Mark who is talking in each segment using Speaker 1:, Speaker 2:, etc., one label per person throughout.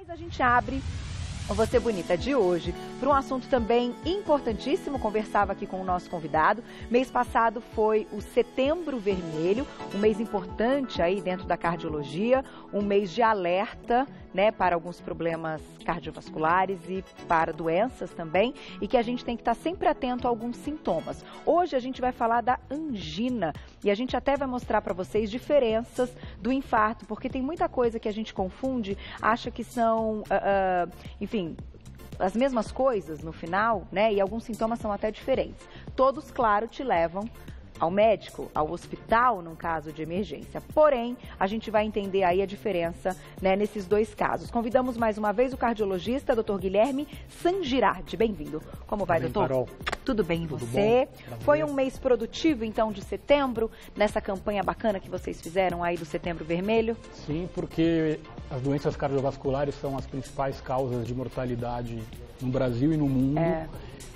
Speaker 1: Mas a gente abre o Você Bonita de hoje para um assunto também importantíssimo. Conversava aqui com o nosso convidado. Mês passado foi o Setembro Vermelho, um mês importante aí dentro da cardiologia, um mês de alerta, né, para alguns problemas cardiovasculares e para doenças também, e que a gente tem que estar sempre atento a alguns sintomas. Hoje a gente vai falar da angina e a gente até vai mostrar para vocês diferenças do infarto, porque tem muita coisa que a gente confunde, acha que são, enfim, as mesmas coisas no final, né, e alguns sintomas são até diferentes. Todos, claro, te levam ao médico, ao hospital, num caso de emergência. Porém, a gente vai entender aí a diferença, né, nesses dois casos. Convidamos mais uma vez o cardiologista, Dr. Guilherme Sangirardi. Bem-vindo. Como vai, doutor?
Speaker 2: Carol.
Speaker 1: Tudo bem, e você? Foi um mês produtivo, então, de setembro, nessa campanha bacana que vocês fizeram aí do Setembro Vermelho?
Speaker 2: Sim, porque as doenças cardiovasculares são as principais causas de mortalidade no Brasil e no mundo.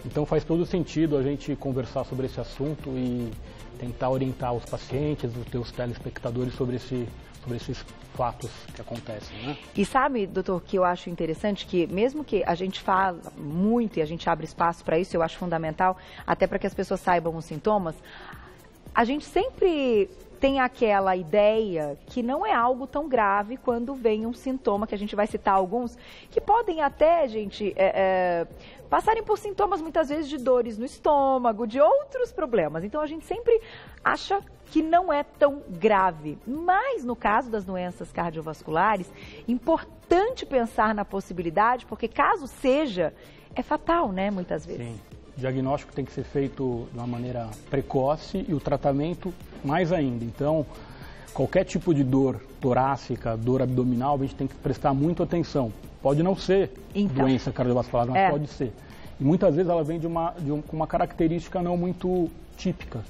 Speaker 2: Então faz todo sentido a gente conversar sobre esse assunto e tentar orientar os pacientes, os teus telespectadores sobre esses fatos que acontecem, né?
Speaker 1: E sabe, doutor, que eu acho interessante que mesmo que a gente fala muito e a gente abre espaço para isso, eu acho fundamental, até para que as pessoas saibam os sintomas, a gente sempre tem aquela ideia que não é algo tão grave quando vem um sintoma, que a gente vai citar alguns, que podem até, gente, passarem por sintomas muitas vezes de dores no estômago, de outros problemas. Então a gente sempre acha que não é tão grave. Mas no caso das doenças cardiovasculares, importante pensar na possibilidade, porque caso seja, é fatal, né, muitas vezes.
Speaker 2: Sim. O diagnóstico tem que ser feito de uma maneira precoce e o tratamento mais ainda. Então, qualquer tipo de dor torácica, dor abdominal, a gente tem que prestar muito atenção. Pode não ser doença cardiovascular, mas pode ser. E muitas vezes ela vem com uma característica não muito típica.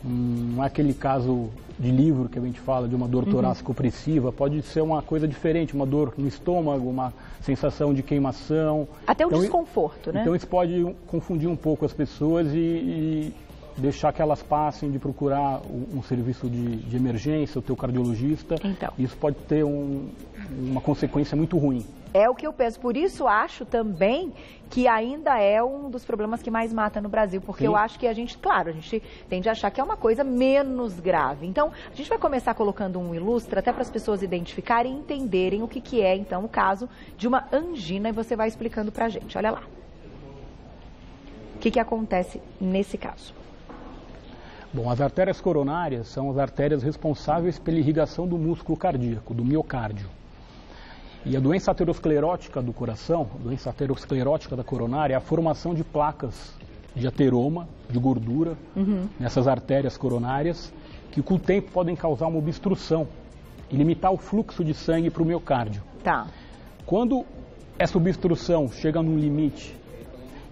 Speaker 2: Não é aquele caso de livro que a gente fala de uma dor torácica opressiva, pode ser uma coisa diferente, uma dor no estômago, uma sensação de queimação.
Speaker 1: Até um desconforto, né?
Speaker 2: Então isso pode confundir um pouco as pessoas e deixar que elas passem de procurar um serviço de emergência, o teu cardiologista.
Speaker 1: Então.
Speaker 2: Isso pode ter uma consequência muito ruim.
Speaker 1: É o que eu penso, por isso acho também que ainda é um dos problemas que mais mata no Brasil, porque eu acho que a gente tende a achar que é uma coisa menos grave. Então, a gente vai começar colocando um ilustre, até para as pessoas identificarem e entenderem o que é, então, o caso de uma angina, e você vai explicando para a gente. Olha lá. O que acontece nesse caso?
Speaker 2: Bom, as artérias coronárias são as artérias responsáveis pela irrigação do músculo cardíaco, do miocárdio. E a doença aterosclerótica do coração, a doença aterosclerótica da coronária, é a formação de placas de ateroma, de gordura, nessas artérias coronárias, que com o tempo podem causar uma obstrução e limitar o fluxo de sangue para o miocárdio.
Speaker 1: Tá.
Speaker 2: Quando essa obstrução chega num limite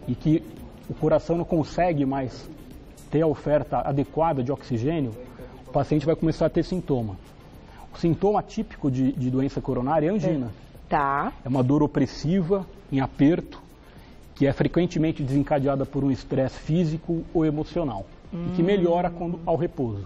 Speaker 2: e que o coração não consegue mais ter a oferta adequada de oxigênio, o paciente vai começar a ter sintoma. O sintoma típico de doença coronária é a angina.
Speaker 1: Tá.
Speaker 2: É uma dor opressiva, em aperto, que é frequentemente desencadeada por um estresse físico ou emocional, e que melhora ao repouso.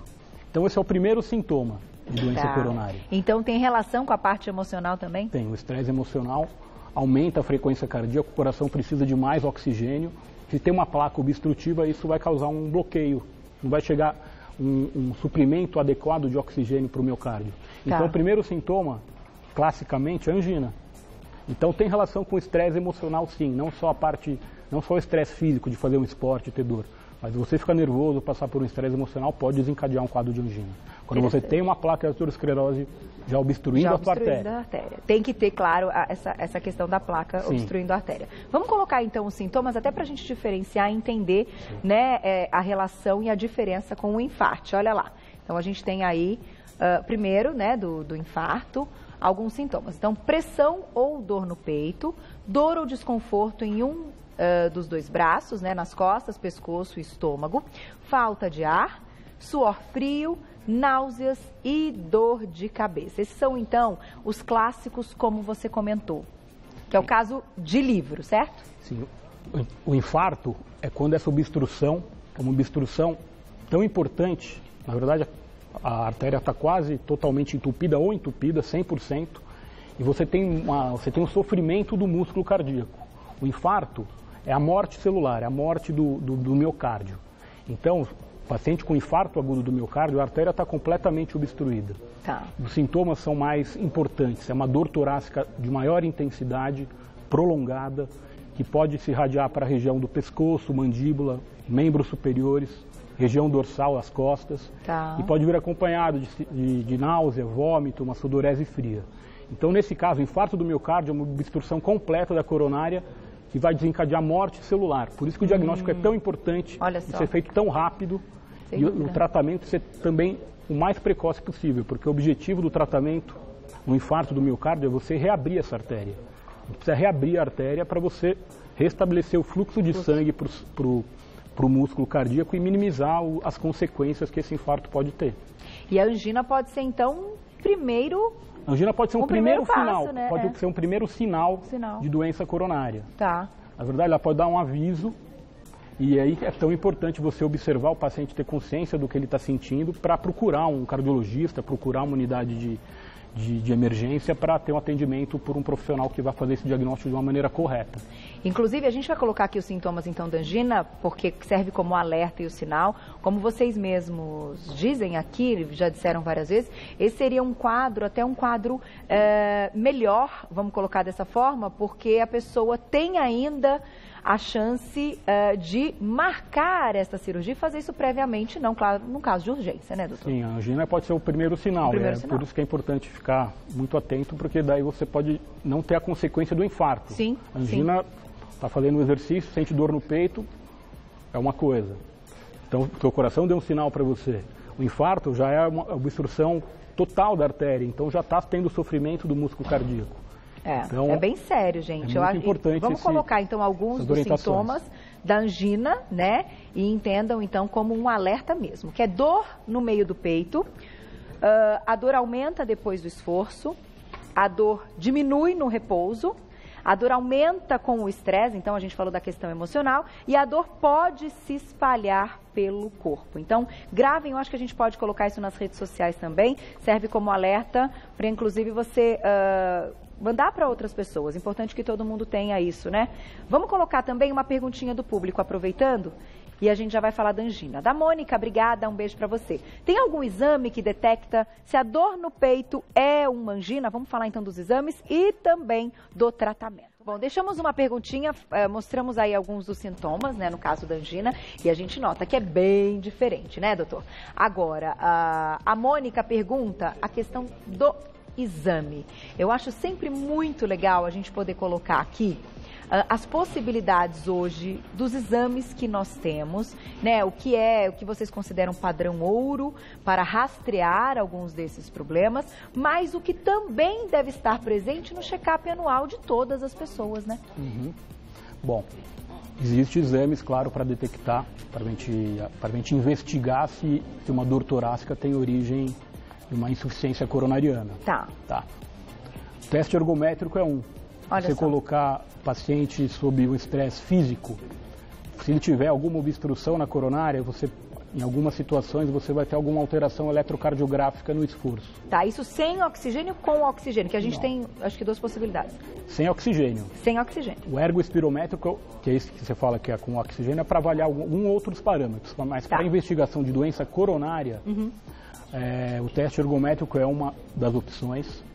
Speaker 2: Então esse é o primeiro sintoma de doença coronária.
Speaker 1: Então tem relação com a parte emocional também?
Speaker 2: Tem, o estresse emocional aumenta a frequência cardíaca, o coração precisa de mais oxigênio. Se tem uma placa obstrutiva, isso vai causar um bloqueio, não vai chegar um suprimento adequado de oxigênio para o miocárdio. Então o primeiro sintoma, classicamente, é angina. Então tem relação com o estresse emocional, sim, não só o estresse físico de fazer um esporte e ter dor, mas você ficar nervoso, passar por um estresse emocional pode desencadear um quadro de angina. Quando você tem uma placa de aterosclerose já obstruindo a tua artéria.
Speaker 1: Tem que ter, claro, essa questão da placa obstruindo a artéria. Vamos colocar então os sintomas, até para a gente diferenciar e entender, né, a relação e a diferença com o infarto. Olha lá. Então a gente tem aí, primeiro, né, do infarto, alguns sintomas. Então, pressão ou dor no peito, dor ou desconforto em dos dois braços, né, nas costas, pescoço e estômago, falta de ar, suor frio, náuseas e dor de cabeça. Esses são, então, os clássicos, como você comentou, que é o caso de livro, certo?
Speaker 2: Sim. O infarto é quando essa obstrução é uma obstrução tão importante, na verdade, a artéria está quase totalmente entupida ou entupida, 100%, e você tem um sofrimento do músculo cardíaco. O infarto é a morte celular, é a morte do miocárdio. Então, paciente com infarto agudo do miocárdio, a artéria está completamente obstruída.
Speaker 1: Tá.
Speaker 2: Os sintomas são mais importantes, é uma dor torácica de maior intensidade, prolongada, que pode se irradiar para a região do pescoço, mandíbula, membros superiores, região dorsal, as costas,
Speaker 1: tá.
Speaker 2: E pode vir acompanhado de náusea, vômito, uma sudorese fria. Então, nesse caso, o infarto do miocárdio é uma obstrução completa da coronária que vai desencadear morte celular. Por isso que o diagnóstico é tão importante, ser feito tão rápido e o tratamento ser também o mais precoce possível, porque o objetivo do tratamento no infarto do miocárdio é você reabrir essa artéria. Você precisa reabrir a artéria para você restabelecer o fluxo de sangue para o músculo cardíaco e minimizar as consequências que esse infarto pode ter.
Speaker 1: E a angina pode ser, então, primeiro...
Speaker 2: A angina pode ser um primeiro sinal,
Speaker 1: passo, né?
Speaker 2: Pode ser um primeiro sinal de doença coronária.
Speaker 1: Tá.
Speaker 2: Na verdade, ela pode dar um aviso, e aí é tão importante você observar o paciente, ter consciência do que ele está sentindo, para procurar um cardiologista, procurar uma unidade de emergência para ter um atendimento por um profissional que vai fazer esse diagnóstico de uma maneira correta.
Speaker 1: Inclusive, a gente vai colocar aqui os sintomas, então, da angina, porque serve como alerta e o sinal. Como vocês mesmos dizem aqui, já disseram várias vezes, esse seria um quadro, até um quadro melhor, vamos colocar dessa forma, porque a pessoa tem ainda a chance de marcar esta cirurgia e fazer isso previamente, não, claro, no caso de urgência, né, doutor?
Speaker 2: Sim, a angina pode ser o primeiro sinal, por isso que é importante ficar muito atento, porque daí você pode não ter a consequência do infarto.
Speaker 1: Sim,
Speaker 2: a angina está fazendo um exercício, sente dor no peito, é uma coisa. Então, o seu coração deu um sinal para você. O infarto já é uma obstrução total da artéria, então já está tendo sofrimento do músculo cardíaco.
Speaker 1: Então, é bem sério, gente.
Speaker 2: É muito importante.
Speaker 1: Vamos colocar, então, alguns dos sintomas da angina, né? E entendam, então, como um alerta mesmo, que é dor no meio do peito, a dor aumenta depois do esforço, a dor diminui no repouso, a dor aumenta com o estresse, então a gente falou da questão emocional, e a dor pode se espalhar pelo corpo. Então, gravem, eu acho que a gente pode colocar isso nas redes sociais também, serve como alerta para, inclusive, você mandar para outras pessoas. Importante que todo mundo tenha isso, né? Vamos colocar também uma perguntinha do público, aproveitando, e a gente já vai falar da angina. Da Mônica, obrigada, um beijo para você. Tem algum exame que detecta se a dor no peito é uma angina? Vamos falar então dos exames e também do tratamento. Bom, deixamos uma perguntinha, mostramos aí alguns dos sintomas, né, no caso da angina, e a gente nota que é bem diferente, né, doutor? Agora, a Mônica pergunta a questão do exame. Eu acho sempre muito legal a gente poder colocar aqui as possibilidades hoje dos exames que nós temos, né? O que vocês consideram padrão ouro para rastrear alguns desses problemas, mas o que também deve estar presente no check-up anual de todas as pessoas, né?
Speaker 2: Uhum. Bom, existem exames, claro, para detectar, para a gente investigar se uma dor torácica tem origem de uma insuficiência coronariana.
Speaker 1: Tá.
Speaker 2: O teste ergométrico é um. Você colocar o paciente sob um estresse físico, se ele tiver alguma obstrução na coronária, em algumas situações você vai ter alguma alteração eletrocardiográfica no esforço.
Speaker 1: Tá, isso sem oxigênio ou com oxigênio? Que a gente tem, acho que, duas possibilidades.
Speaker 2: Sem oxigênio.
Speaker 1: Sem oxigênio.
Speaker 2: O ergoespirométrico, que é esse que você fala que é com oxigênio, é para avaliar alguns outros parâmetros, mas para investigação de doença coronária, o teste ergométrico é uma das opções.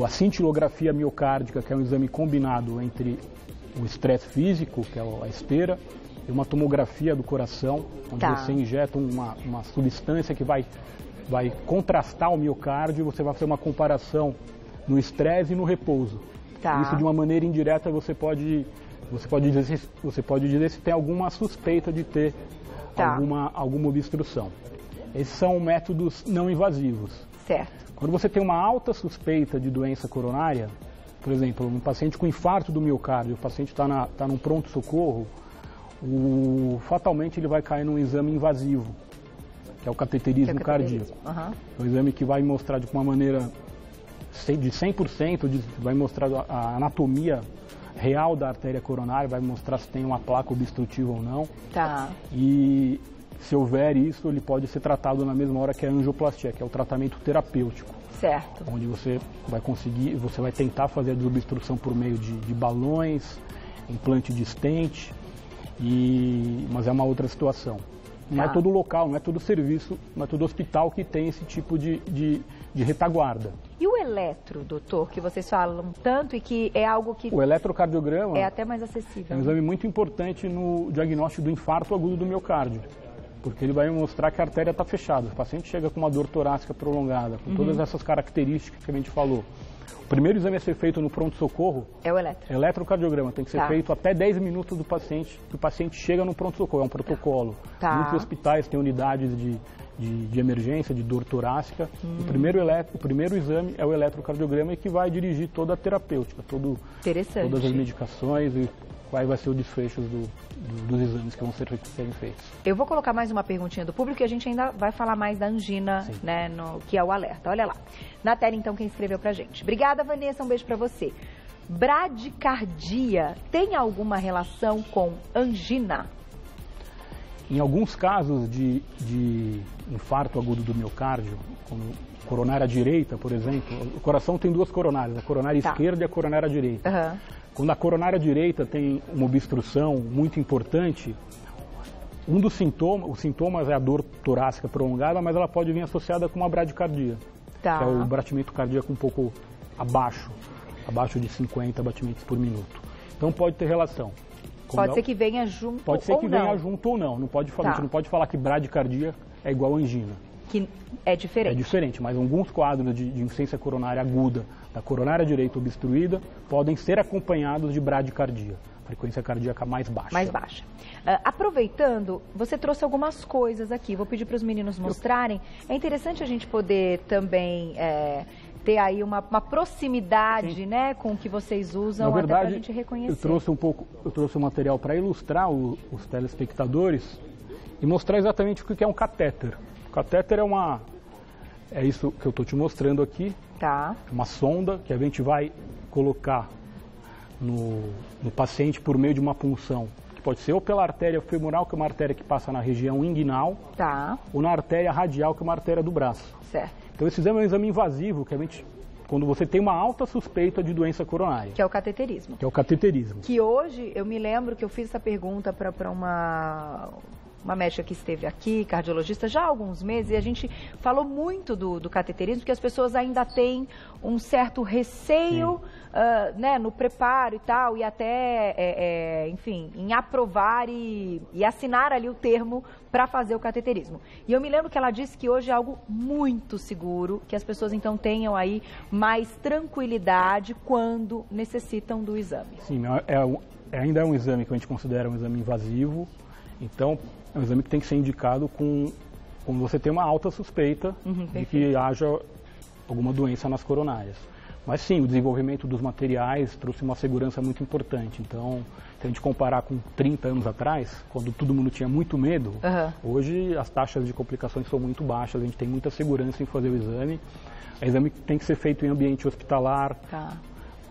Speaker 2: A cintilografia miocárdica, que é um exame combinado entre o estresse físico, que é a esteira, e uma tomografia do coração, onde você injeta uma substância que vai contrastar o miocárdio, e você vai fazer uma comparação no estresse e no repouso. Isso, de uma maneira indireta, você pode dizer se tem alguma suspeita de ter alguma obstrução. Esses são métodos não invasivos.
Speaker 1: Certo.
Speaker 2: Quando você tem uma alta suspeita de doença coronária, por exemplo, um paciente com infarto do miocárdio, o paciente está num pronto-socorro, fatalmente ele vai cair num exame invasivo, que é o cateterismo cardíaco. É um exame que vai mostrar de uma maneira de 100%, vai mostrar a anatomia real da artéria coronária, vai mostrar se tem uma placa obstrutiva ou não. E se houver isso, ele pode ser tratado na mesma hora que a angioplastia, que é o tratamento terapêutico.
Speaker 1: Certo.
Speaker 2: Onde você vai tentar fazer a desobstrução por meio de balões, implante de stent, mas é uma outra situação. Não é todo local, não é todo serviço, não é todo hospital que tem esse tipo de retaguarda.
Speaker 1: E o eletro, doutor, que vocês falam tanto e que é algo que...
Speaker 2: O eletrocardiograma
Speaker 1: é até mais acessível.
Speaker 2: É um exame muito importante no diagnóstico do infarto agudo do miocárdio, porque ele vai mostrar que a artéria está fechada. O paciente chega com uma dor torácica prolongada, com todas essas características que a gente falou. O primeiro exame a ser feito no pronto-socorro
Speaker 1: é o eletro.
Speaker 2: Eletrocardiograma. Tem que ser feito até 10 minutos do paciente, que o paciente chega no pronto-socorro. É um protocolo. Muitos hospitais têm unidades de emergência, de dor torácica. O primeiro exame é o eletrocardiograma e que vai dirigir toda a terapêutica, todas as medicações e qual vai ser o desfecho dos exames que vão serem feitos.
Speaker 1: Eu vou colocar mais uma perguntinha do público e a gente ainda vai falar mais da angina, né, que é o alerta. Olha lá. Na tela, então, quem escreveu pra gente. Obrigada, Vanessa. Um beijo pra você. Bradicardia tem alguma relação com angina?
Speaker 2: Em alguns casos de infarto agudo do miocárdio, como coronária direita, por exemplo, o coração tem duas coronárias, a coronária esquerda e a coronária direita. Quando a coronária direita tem uma obstrução muito importante, os sintomas é a dor torácica prolongada, mas ela pode vir associada com uma bradicardia, que é o batimento cardíaco um pouco abaixo de 50 batimentos por minuto. Então pode ter relação.
Speaker 1: Pode ser que venha junto ou não.
Speaker 2: Pode ser que venha junto ou não. A gente não pode falar que bradicardia é igual a angina.
Speaker 1: Que é diferente.
Speaker 2: É diferente, mas alguns quadros de insuficiência coronária aguda da coronária direita obstruída podem ser acompanhados de bradicardia, frequência cardíaca mais baixa.
Speaker 1: Mais baixa. Aproveitando, você trouxe algumas coisas aqui, vou pedir para os meninos mostrarem. É interessante a gente poder também ter aí uma proximidade, né, com o que vocês usam, até para a gente reconhecer.
Speaker 2: Eu trouxe um material para ilustrar os telespectadores e mostrar exatamente o que é um catéter. O catéter é isso que eu estou te mostrando aqui. Uma sonda que a gente vai colocar no paciente por meio de uma punção. Que pode ser ou pela artéria femoral, que é uma artéria que passa na região inguinal, ou na artéria radial, que é uma artéria do braço.
Speaker 1: Certo.
Speaker 2: Então esse exame é um exame invasivo, que a gente, quando você tem uma alta suspeita de doença coronária.
Speaker 1: Que é o cateterismo.
Speaker 2: Que é o cateterismo.
Speaker 1: Que hoje, eu me lembro que eu fiz essa pergunta para uma médica que esteve aqui, cardiologista, já há alguns meses, e a gente falou muito do cateterismo, que as pessoas ainda têm um certo receio né, no preparo e tal, e até, enfim, em aprovar e assinar ali o termo para fazer o cateterismo. E eu me lembro que ela disse que hoje é algo muito seguro, que as pessoas então tenham aí mais tranquilidade quando necessitam do exame.
Speaker 2: Sim, ainda é um exame que a gente considera um exame invasivo, então é um exame que tem que ser indicado quando você tem uma alta suspeita de que haja alguma doença nas coronárias. Mas sim, o desenvolvimento dos materiais trouxe uma segurança muito importante. Então, se a gente comparar com 30 anos atrás, quando todo mundo tinha muito medo, hoje as taxas de complicações são muito baixas, a gente tem muita segurança em fazer o exame. O exame tem que ser feito em ambiente hospitalar,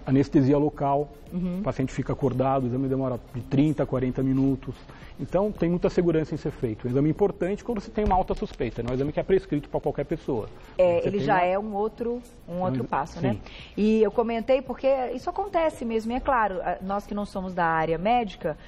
Speaker 2: anestesia local, o paciente fica acordado, o exame demora de 30 a 40 minutos. Então, tem muita segurança em ser feito. Um exame importante quando você tem uma alta suspeita, não é um exame que é prescrito para qualquer pessoa.
Speaker 1: Ele já é um outro passo, né? E eu comentei porque isso acontece mesmo, e é claro, nós que não somos da área médica,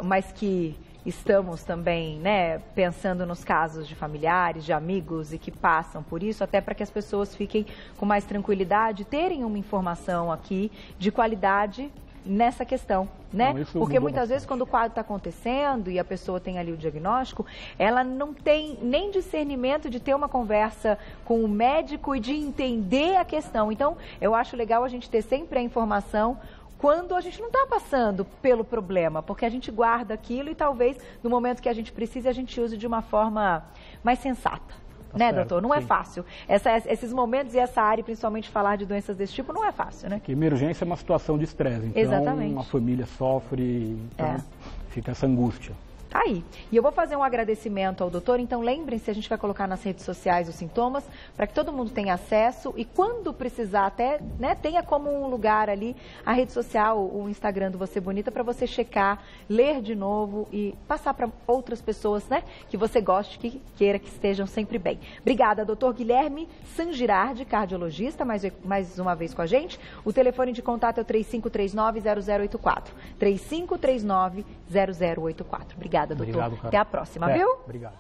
Speaker 1: mas que estamos também, né, pensando nos casos de familiares, de amigos e que passam por isso, até para que as pessoas fiquem com mais tranquilidade, terem uma informação aqui de qualidade nessa questão, né? Porque muitas vezes quando o quadro está acontecendo e a pessoa tem ali o diagnóstico, ela não tem nem discernimento de ter uma conversa com o médico e de entender a questão. Então, eu acho legal a gente ter sempre a informação quando a gente não está passando pelo problema, porque a gente guarda aquilo e talvez no momento que a gente precise a gente use de uma forma mais sensata. Né, doutor? Não é fácil. Esses momentos e essa área, principalmente falar de doenças desse tipo, não é fácil, né?
Speaker 2: Porque emergência é uma situação de estresse, então a família sofre, então fica essa angústia.
Speaker 1: Aí. E eu vou fazer um agradecimento ao doutor, então lembrem-se, a gente vai colocar nas redes sociais os sintomas, para que todo mundo tenha acesso e quando precisar até, né, tenha como um lugar ali a rede social, o Instagram do Você Bonita, para você checar, ler de novo e passar para outras pessoas, né, que você goste, que queira que estejam sempre bem. Obrigada, doutor Guilherme Sangirardi, cardiologista, mais uma vez com a gente. O telefone de contato é o 3539-0084. 3539-0084. Obrigada, doutor.
Speaker 2: Obrigado, cara.
Speaker 1: Até a próxima, viu?
Speaker 2: Obrigado.